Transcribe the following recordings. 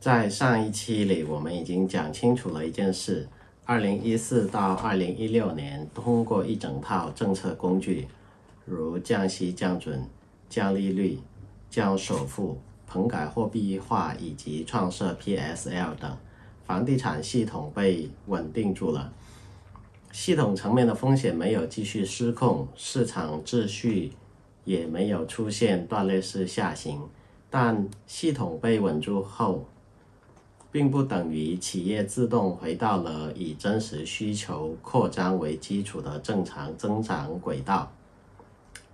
在上一期里，我们已经讲清楚了一件事：2014到2016年，通过一整套政策工具，如降息、降准、降利率、降首付、棚改货币化以及创设 PSL 等，房地产系统被稳定住了。系统层面的风险没有继续失控，市场秩序也没有出现断裂式下行，但系统被稳住后，并不等于企业自动回到了以真实需求扩张为基础的正常增长轨道。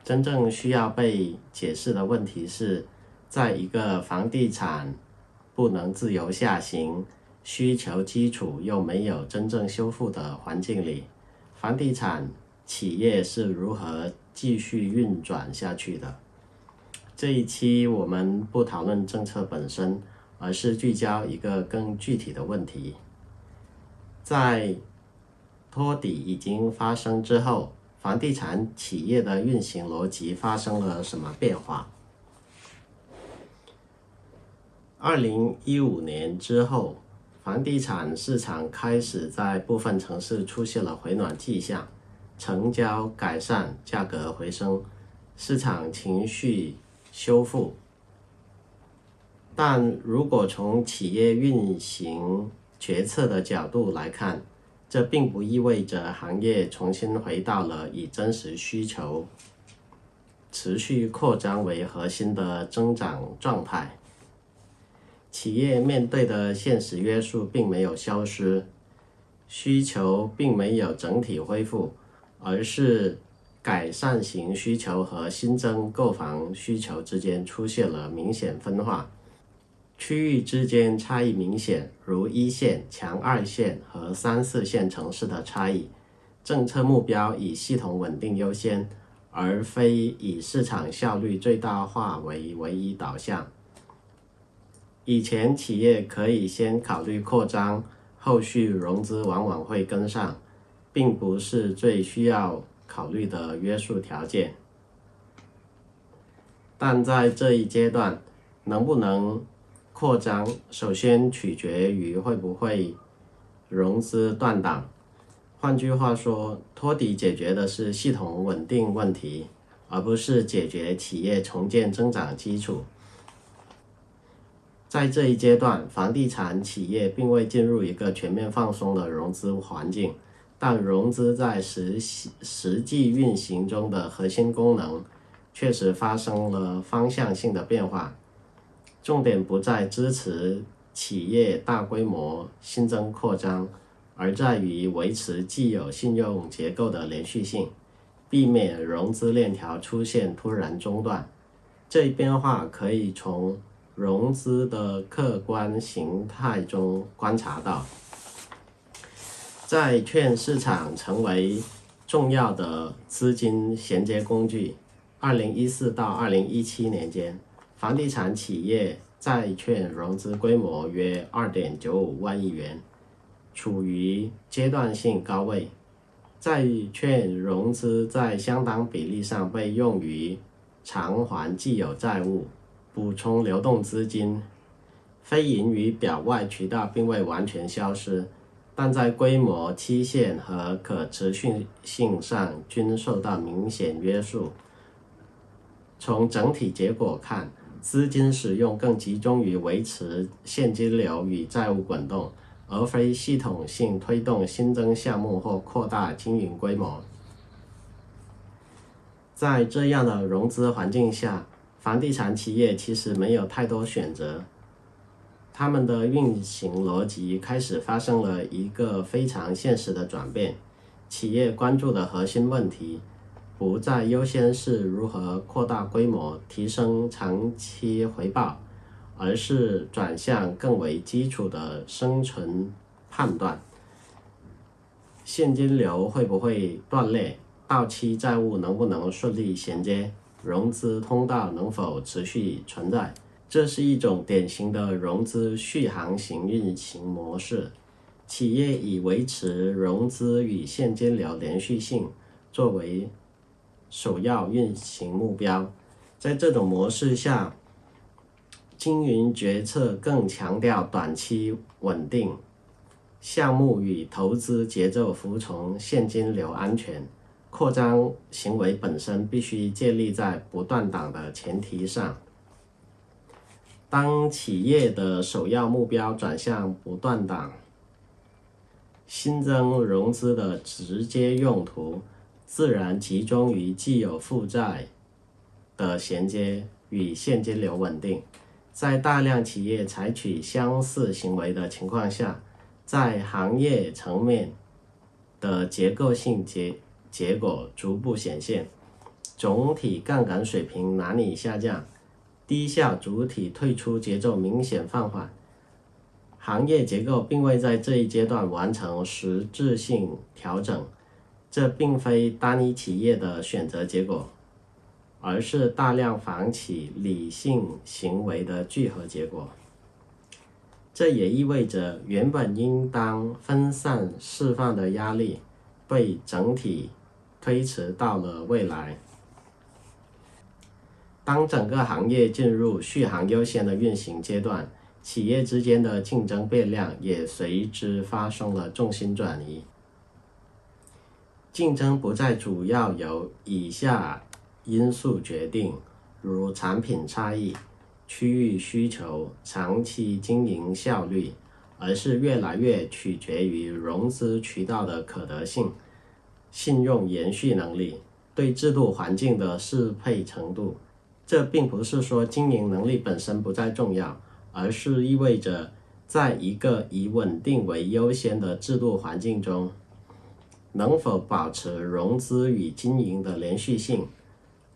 真正需要被解释的问题是，在一个房地产不能自由下行、需求基础又没有真正修复的环境里，房地产企业是如何继续运转下去的。这一期我们不讨论政策本身，而是聚焦一个更具体的问题：在托底已经发生之后，房地产企业的运行逻辑发生了什么变化？2015年之后，房地产市场开始在部分城市出现了回暖迹象，成交改善，价格回升，市场情绪修复。但如果从企业运行决策的角度来看，这并不意味着行业重新回到了以真实需求持续扩张为核心的增长状态。企业面对的现实约束并没有消失，需求并没有整体恢复，而是改善型需求和新增购房需求之间出现了明显分化。区域之间差异明显，如1线、强2线和3、4线城市的差异。政策目标以系统稳定优先，而非以市场效率最大化为唯一导向。以前企业可以先考虑扩张，后续融资往往会跟上，并不是最需要考虑的约束条件。但在这一阶段，能不能扩张，首先取决于会不会融资断档。换句话说，托底解决的是系统稳定问题，而不是解决企业重建增长基础。在这一阶段，房地产企业并未进入一个全面放松的融资环境，但融资在实际运行中的核心功能确实发生了方向性的变化。重点不在支持企业大规模新增扩张，而在于维持既有信用结构的连续性，避免融资链条出现突然中断。这一变化可以从融资的客观形态中观察到。债券市场成为重要的资金衔接工具。2014到2017年间，房地产企业债券融资规模约 2.95 万亿元，处于阶段性高位。债券融资在相当比例上被用于偿还既有债务，补充流动资金。非盈余表外渠道并未完全消失，但在规模、期限和可持续性上均受到明显约束。从整体结果看，资金使用更集中于维持现金流与债务滚动，而非系统性推动新增项目或扩大经营规模。在这样的融资环境下，房地产企业其实没有太多选择，他们的运行逻辑开始发生了一个非常现实的转变。企业关注的核心问题不再优先是如何扩大规模、提升长期回报，而是转向更为基础的生存判断：现金流会不会断裂？到期债务能不能顺利衔接？融资通道能否持续存在？这是一种典型的融资续航型运行模式。企业以维持融资与现金流连续性作为首要运行目标。在这种模式下，经营决策更强调短期稳定，项目与投资节奏服从现金流安全，扩张行为本身必须建立在不断档的前提上。当企业的首要目标转向不断档，新增融资的直接用途自然集中于既有负债的衔接与现金流稳定。在大量企业采取相似行为的情况下，在行业层面的结构性结果逐步显现，总体杠杆水平难以下降，低效主体退出节奏明显放缓。行业结构并未在这一阶段完成实质性调整，这并非单一企业的选择结果，而是大量房企理性行为的聚合结果。这也意味着原本应当分散释放的压力被整体推迟到了未来。当整个行业进入续航优先的运行阶段，企业之间的竞争变量也随之发生了重心转移。竞争不再主要由以下因素决定，如产品差异、区域需求、长期经营效率，而是越来越取决于融资渠道的可得性、信用延续能力、对制度环境的适配程度。这并不是说经营能力本身不再重要，而是意味着在一个以稳定为优先的制度环境中，能否保持融资与经营的连续性，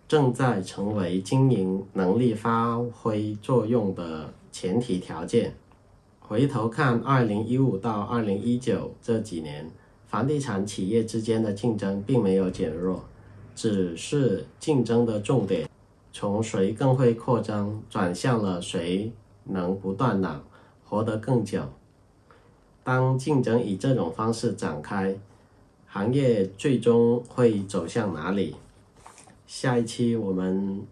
正在成为经营能力发挥作用的前提条件。回头看2015到2019这几年，房地产企业之间的竞争并没有减弱，只是竞争的重点从谁更会扩张转向了谁能不断档活得更久。当竞争以这种方式展开，行业最终会走向哪里？下一期我们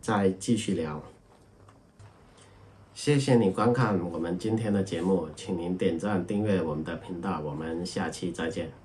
再继续聊。谢谢你观看我们今天的节目，请您点赞订阅我们的频道，我们下期再见。